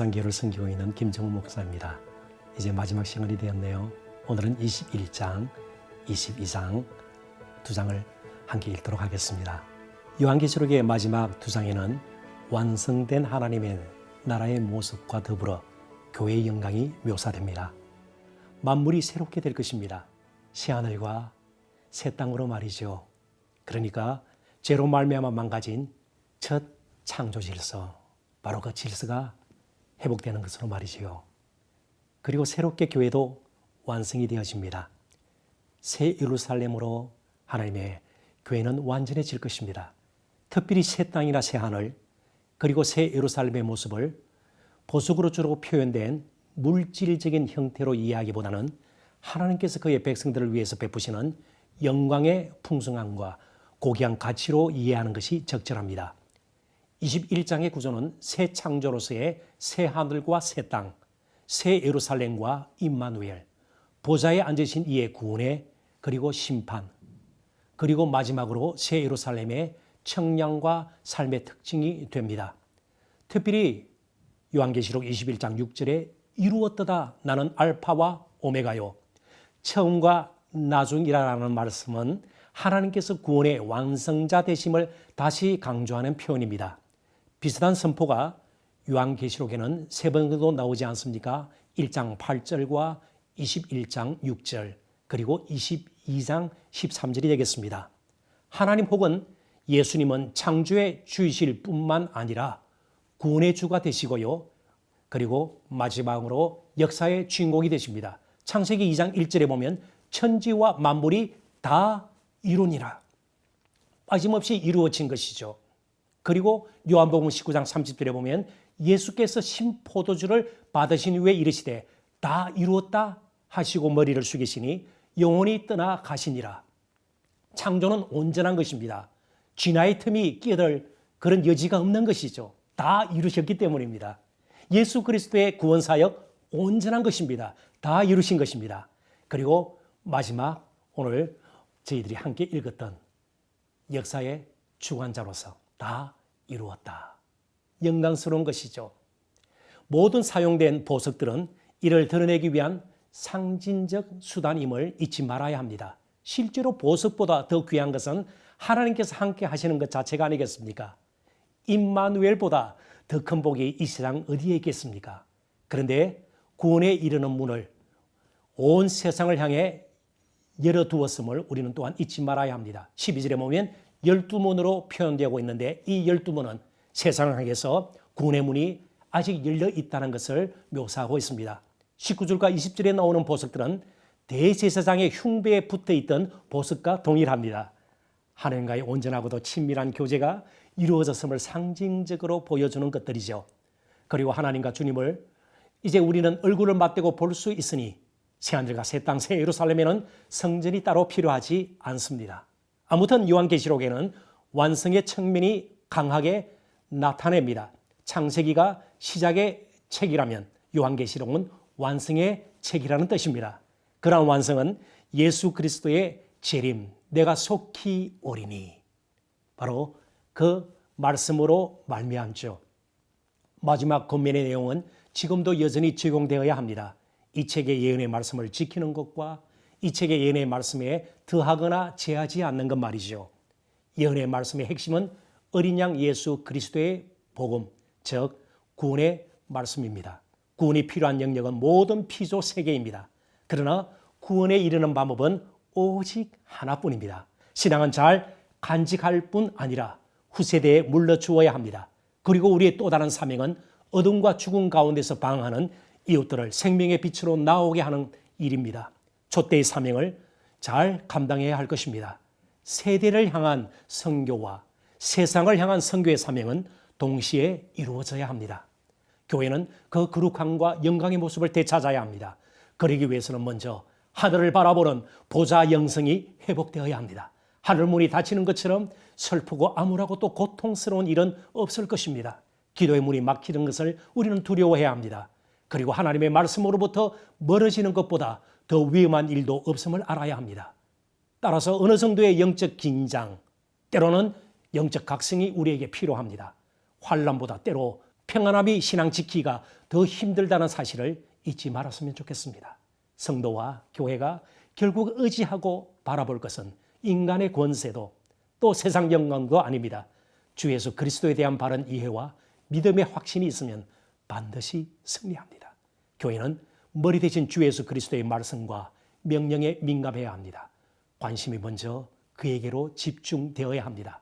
한산교회를 섬기고 있는 김정우 목사입니다. 이제 마지막 시간이 되었네요. 오늘은 21장, 22장 두 장을 함께 읽도록 하겠습니다. 요한계시록의 마지막 두 장에는 완성된 하나님의 나라의 모습과 더불어 교회의 영광이 묘사됩니다. 만물이 새롭게 될 것입니다. 새하늘과 새 땅으로 말이죠. 그러니까 죄로 말미암아 망가진 첫 창조 질서, 바로 그 질서가 회복되는 것으로 말이지요. 그리고 새롭게 교회도 완성이 되어집니다. 새 예루살렘으로 하나님의 교회는 완전해질 것입니다. 특별히 새 땅이나 새 하늘, 그리고 새 예루살렘의 모습을 보석으로 주로 표현된 물질적인 형태로 이해하기보다는 하나님께서 그의 백성들을 위해서 베푸시는 영광의 풍성함과 고귀한 가치로 이해하는 것이 적절합니다. 21장의 구조는 새 창조로서의 새 하늘과 새 땅, 새 예루살렘과 임마누엘, 보좌에 앉으신 이의 구원에 그리고 심판, 그리고 마지막으로 새 예루살렘의 청량과 삶의 특징이 됩니다. 특별히 요한계시록 21장 6절에 이루었도다 나는 알파와 오메가요. 처음과 나중이라는 말씀은 하나님께서 구원의 완성자 되심을 다시 강조하는 표현입니다. 비슷한 선포가 요한계시록에는 세 번 정도 나오지 않습니까? 1장 8절과 21장 6절 그리고 22장 13절이 되겠습니다. 하나님 혹은 예수님은 창조의 주이실 뿐만 아니라 구원의 주가 되시고요. 그리고 마지막으로 역사의 주인공이 되십니다. 창세기 2장 1절에 보면 천지와 만물이 다 이루니라. 빠짐없이 이루어진 것이죠. 그리고 요한복음 19장 30절에 보면 예수께서 신포도주를 받으신 후에 이르시되 다 이루었다 하시고 머리를 숙이시니 영원히 떠나 가시니라. 창조는 온전한 것입니다. 진화의 틈이 끼어들 그런 여지가 없는 것이죠. 다 이루셨기 때문입니다. 예수 그리스도의 구원사역 온전한 것입니다. 다 이루신 것입니다. 그리고 마지막 오늘 저희들이 함께 읽었던 역사의 주관자로서 다 이루었다. 영광스러운 것이죠. 모든 사용된 보석들은 이를 드러내기 위한 상징적 수단임을 잊지 말아야 합니다. 실제로 보석보다 더 귀한 것은 하나님께서 함께 하시는 것 자체가 아니겠습니까? 임마누엘보다 더 큰 복이 이 세상 어디에 있겠습니까? 그런데 구원에 이르는 문을 온 세상을 향해 열어두었음을 우리는 또한 잊지 말아야 합니다. 12절에 보면 12문으로 표현되고 있는데 이 12문은 세상을 향해서 구원의 문이 아직 열려 있다는 것을 묘사하고 있습니다. 19절과 20절에 나오는 보석들은 대제사장의 흉배에 붙어있던 보석과 동일합니다. 하나님과의 온전하고도 친밀한 교제가 이루어졌음을 상징적으로 보여주는 것들이죠. 그리고 하나님과 주님을 이제 우리는 얼굴을 맞대고 볼 수 있으니 새하늘과 새 땅, 새 예루살렘에는 성전이 따로 필요하지 않습니다. 아무튼 요한계시록에는 완성의 측면이 강하게 나타냅니다. 창세기가 시작의 책이라면 요한계시록은 완성의 책이라는 뜻입니다. 그러한 완성은 예수 그리스도의 재림, 내가 속히 오리니 바로 그 말씀으로 말미암죠. 마지막 권면의 내용은 지금도 여전히 적용되어야 합니다. 이 책의 예언의 말씀을 지키는 것과 이 책의 예언의 말씀에 더하거나 제하지 않는 것 말이죠. 예언의 말씀의 핵심은 어린 양 예수 그리스도의 복음, 즉 구원의 말씀입니다. 구원이 필요한 영역은 모든 피조 세계입니다. 그러나 구원에 이르는 방법은 오직 하나뿐입니다. 신앙은 잘 간직할 뿐 아니라 후세대에 물려주어야 합니다. 그리고 우리의 또 다른 사명은 어둠과 죽음 가운데서 방황하는 이웃들을 생명의 빛으로 나오게 하는 일입니다. 촛대의 사명을 잘 감당해야 할 것입니다. 세대를 향한 선교와 세상을 향한 선교의 사명은 동시에 이루어져야 합니다. 교회는 그 거룩함과 영광의 모습을 되찾아야 합니다. 그러기 위해서는 먼저 하늘을 바라보는 보좌 영성이 회복되어야 합니다. 하늘문이 닫히는 것처럼 슬프고 암울하고 또 고통스러운 일은 없을 것입니다. 기도의 문이 막히는 것을 우리는 두려워해야 합니다. 그리고 하나님의 말씀으로부터 멀어지는 것보다 더 위험한 일도 없음을 알아야 합니다. 따라서 어느 정도의 영적 긴장, 때로는 영적 각성이 우리에게 필요합니다. 환난보다 때로 평안함이 신앙 지키기가 더 힘들다는 사실을 잊지 말았으면 좋겠습니다. 성도와 교회가 결국 의지하고 바라볼 것은 인간의 권세도 또 세상 영광도 아닙니다. 주 예수 그리스도에 대한 바른 이해와 믿음의 확신이 있으면 반드시 승리합니다. 교회는 머리 대신 주 예수 그리스도의 말씀과 명령에 민감해야 합니다. 관심이 먼저 그에게로 집중되어야 합니다.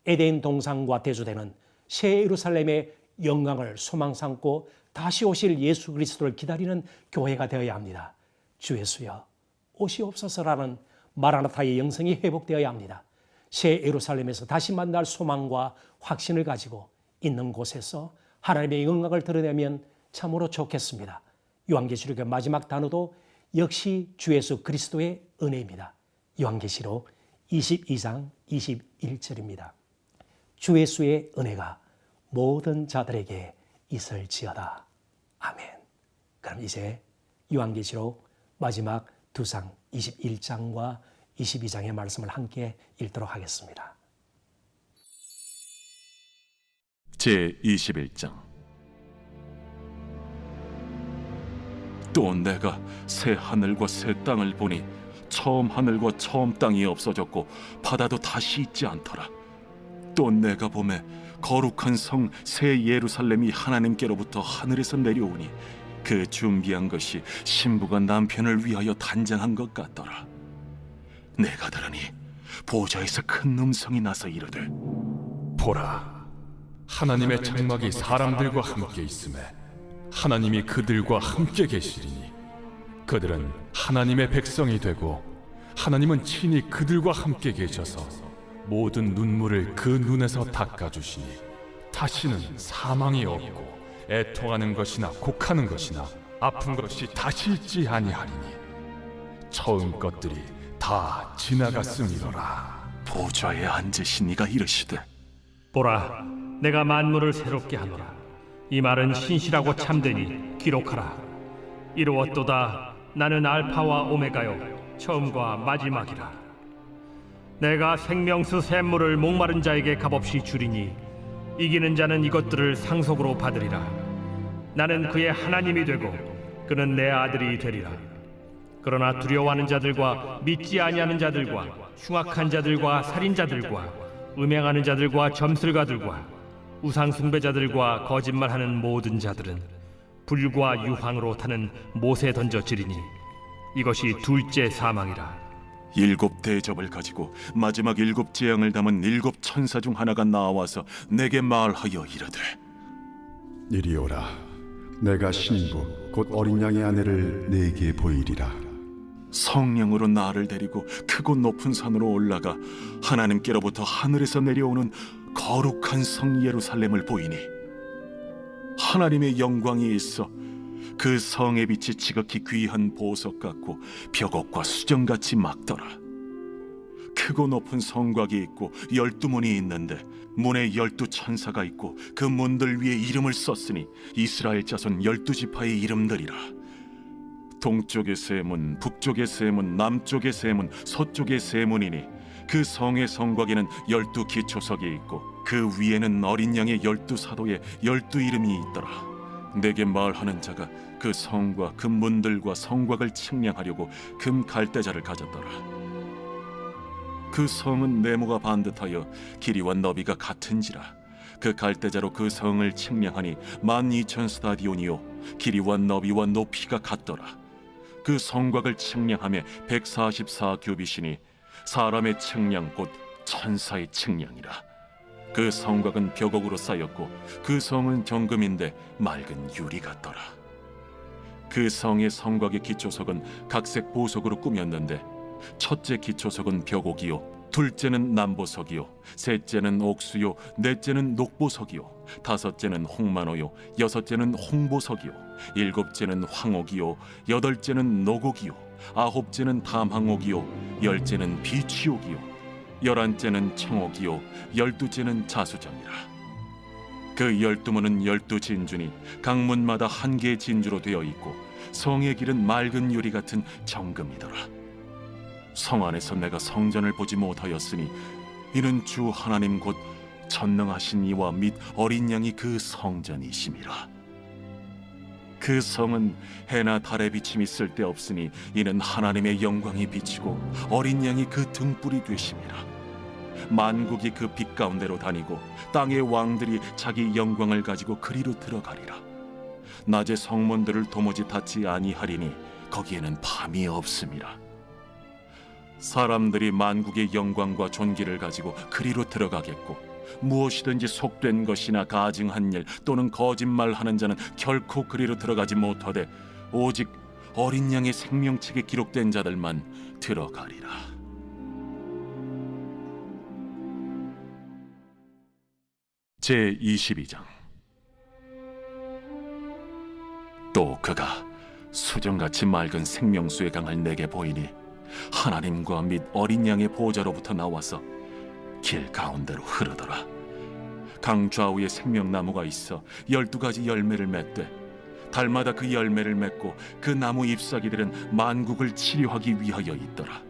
에덴 동산과 대조되는 새 예루살렘의 영광을 소망 삼고 다시 오실 예수 그리스도를 기다리는 교회가 되어야 합니다. 주 예수여 오시옵소서라는 마라나타의 영성이 회복되어야 합니다. 새 예루살렘에서 다시 만날 소망과 확신을 가지고 있는 곳에서 하나님의 영광을 드러내면 참으로 좋겠습니다. 요한계시록의 마지막 단어도 역시 주 예수 그리스도의 은혜입니다. 요한계시록 22장 21절입니다. 주 예수의 은혜가 모든 자들에게 있을지어다. 아멘. 그럼 이제 요한계시록 마지막 두 장 21장과 22장의 말씀을 함께 읽도록 하겠습니다. 제21장. 또 내가 새 하늘과 새 땅을 보니 처음 하늘과 처음 땅이 없어졌고 바다도 다시 있지 않더라. 또 내가 보매 거룩한 성 새 예루살렘이 하나님께로부터 하늘에서 내려오니 그 준비한 것이 신부가 남편을 위하여 단장한 것 같더라. 내가 들으니 보좌에서 큰 음성이 나서 이르되, 보라, 하나님의 장막이 사람들과 함께 있음에 하나님이 그들과 함께 계시리니 그들은 하나님의 백성이 되고 하나님은 친히 그들과 함께 계셔서 모든 눈물을 그 눈에서 닦아주시니 다시는 사망이 없고 애통하는 것이나 곡하는 것이나 아픈 것이 다시 있지 아니하리니 처음 것들이 다 지나갔음이로라. 보좌에 앉으신 이가 이르시되, 보라, 내가 만물을 새롭게 하노라. 이 말은 신실하고 참되니 기록하라. 이루었도다. 나는 알파와 오메가요 처음과 마지막이라. 내가 생명수 샘물을 목마른 자에게 값없이 주리니 이기는 자는 이것들을 상속으로 받으리라. 나는 그의 하나님이 되고 그는 내 아들이 되리라. 그러나 두려워하는 자들과 믿지 아니하는 자들과 흉악한 자들과 살인자들과 음행하는 자들과 점술가들과 우상 숭배자들과 거짓말하는 모든 자들은 불과 유황으로 타는 못에 던져지리니 이것이 둘째 사망이라. 일곱 대접을 가지고 마지막 일곱 재앙을 담은 일곱 천사 중 하나가 나와서 내게 말하여 이르되, 이리 오라. 내가 신부 곧 어린 양의 아내를 네게 보이리라. 성령으로 나를 데리고 크고 높은 산으로 올라가 하나님께로부터 하늘에서 내려오는 거룩한 성 예루살렘을 보이니 하나님의 영광이 있어 그 성의 빛이 지극히 귀한 보석 같고 벽옥과 수정같이 막더라. 크고 높은 성곽이 있고 12문이 있는데 문에 12천사가 있고 그 문들 위에 이름을 썼으니 이스라엘 자손 12지파의 이름들이라. 동쪽의 세 문, 북쪽의 세 문, 남쪽의 세 문, 서쪽의 세 문이니 그 성의 성곽에는 12기초석이 있고 그 위에는 어린 양의 12사도의 12이름이 있더라. 내게 말하는 자가 그 성과 그 문들과 성곽을 측량하려고 금 갈대자를 가졌더라. 그 성은 네모가 반듯하여 길이와 너비가 같은지라. 그 갈대자로 그 성을 측량하니 12,000스타디온이요 길이와 너비와 높이가 같더라. 그 성곽을 측량하며 144규빗이니 사람의 측량 곧 천사의 측량이라. 그 성곽은 벽옥으로 쌓였고 그 성은 정금인데 맑은 유리 같더라. 그 성의 성곽의 기초석은 각색 보석으로 꾸몄는데 첫째 기초석은 벽옥이요, 둘째는 남보석이요, 셋째는 옥수요, 넷째는 녹보석이요, 다섯째는 홍만호요, 여섯째는 홍보석이요, 일곱째는 황옥이요, 여덟째는 노곡이요, 아홉째는 담항옥이요, 열째는 비취옥이요, 11째는 청옥이요 12째는 자수정이라. 그 12문은 12진주니 각 문마다 한 개의 진주로 되어 있고 성의 길은 맑은 유리 같은 정금이더라. 성 안에서 내가 성전을 보지 못하였으니 이는 주 하나님 곧 전능하신 이와 및 어린 양이 그 성전이심이라. 그 성은 해나 달의 비침이 쓸데없으니 이는 하나님의 영광이 비치고 어린 양이 그 등불이 되심이라. 만국이 그 빛 가운데로 다니고 땅의 왕들이 자기 영광을 가지고 그리로 들어가리라. 낮에 성문들을 도무지 닫지 아니하리니 거기에는 밤이 없음이라. 사람들이 만국의 영광과 존귀를 가지고 그리로 들어가겠고 무엇이든지 속된 것이나 가증한 일 또는 거짓말하는 자는 결코 그리로 들어가지 못하되 오직 어린 양의 생명책에 기록된 자들만 들어가리라. 제22장. 또 그가 수정같이 맑은 생명수의 강을 내게 보이니 하나님과 및 어린 양의 보좌로부터 나와서 길 가운데로 흐르더라. 강 좌우에 생명나무가 있어 12가지 열매를 맺되 달마다 그 열매를 맺고 그 나무 잎사귀들은 만국을 치료하기 위하여 있더라.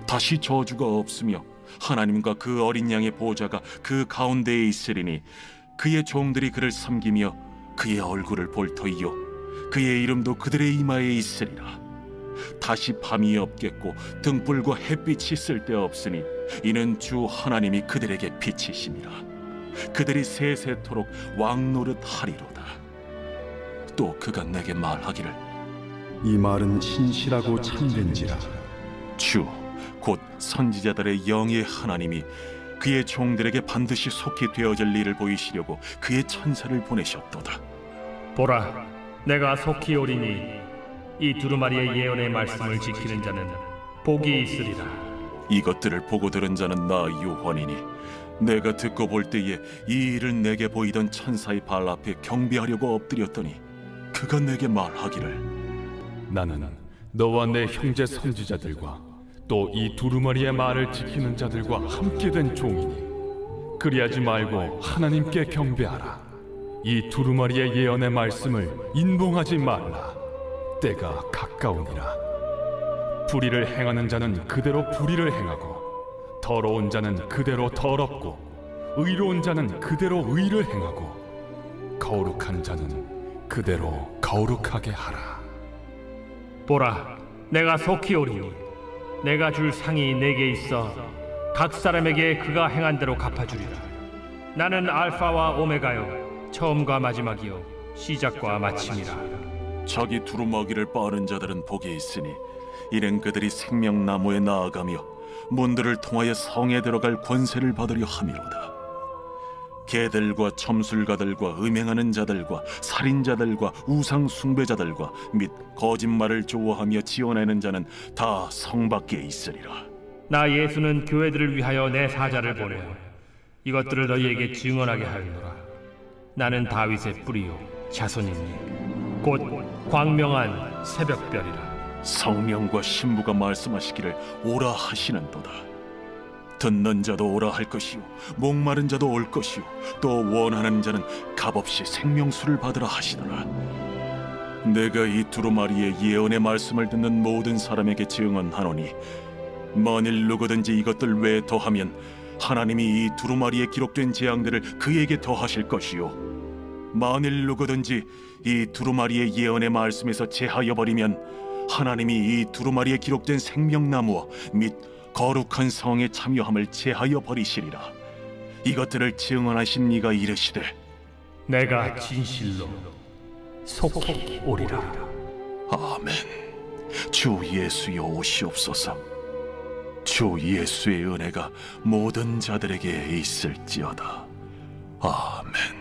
다시 저주가 없으며 하나님과 그 어린 양의 보좌가 그 가운데에 있으리니 그의 종들이 그를 섬기며 그의 얼굴을 볼 터이요 그의 이름도 그들의 이마에 있으리라. 다시 밤이 없겠고 등불과 햇빛이 쓸데없으니 이는 주 하나님이 그들에게 빛이심이라. 그들이 세세토록 왕노릇 하리로다. 또 그가 내게 말하기를 이 말은 신실하고 참된지라. 주 곧 선지자들의 영의 하나님이 그의 종들에게 반드시 속히 되어질 일을 보이시려고 그의 천사를 보내셨도다. 보라, 내가 속히 오리니 이 두루마리의 예언의 말씀을 지키는 자는 복이 있으리라. 이것들을 보고 들은 자는 나 요한이니 내가 듣고 볼 때에 이 일을 내게 보이던 천사의 발 앞에 경배하려고 엎드렸더니 그가 내게 말하기를 나는 너와 내 형제 선지자들과 또 이 두루마리의 말을 지키는 자들과 함께 된 종이니 그리하지 말고 하나님께 경배하라. 이 두루마리의 예언의 말씀을 인봉하지 말라. 때가 가까우니라. 불의를 행하는 자는 그대로 불의를 행하고 더러운 자는 그대로 더럽고 의로운 자는 그대로 의를 행하고 거룩한 자는 그대로 거룩하게 하라. 보라, 내가 속히 오리니 내가 줄 상이 내게 있어 각 사람에게 그가 행한 대로 갚아주리라. 나는 알파와 오메가요 처음과 마지막이요 시작과 마침이라. 자기 두루마기를 빠는 자들은 복이 있으니 이는 그들이 생명나무에 나아가며 문들을 통하여 성에 들어갈 권세를 받으려 함이로다. 개들과 첨술가들과 음행하는 자들과 살인자들과 우상 숭배자들과 및 거짓말을 좋아하며 지어내는 자는 다 성 밖에 있으리라. 나 예수는 교회들을 위하여 내 사자를 보내어 이것들을 너희에게 증언하게 하리노라. 나는 다윗의 뿌리요 자손이니 곧 광명한 새벽별이라. 성령과 신부가 말씀하시기를 오라 하시는도다. 듣는 자도 오라 할 것이요 목마른 자도 올 것이요 또 원하는 자는 값없이 생명수를 받으라 하시더라. 내가 이 두루마리의 예언의 말씀을 듣는 모든 사람에게 증언하노니 만일 누구든지 이것들 외에 더하면 하나님이 이 두루마리에 기록된 재앙들을 그에게 더하실 것이요 만일 누구든지 이 두루마리의 예언의 말씀에서 제하여 버리면 하나님이 이 두루마리에 기록된 생명나무와 및 거룩한 성에 참여함을 제하여 버리시리라. 이것들을 증언하신 이가 이르시되 내가 진실로 속히 오리라. 아멘. 주 예수여 오시옵소서. 주 예수의 은혜가 모든 자들에게 있을지어다. 아멘.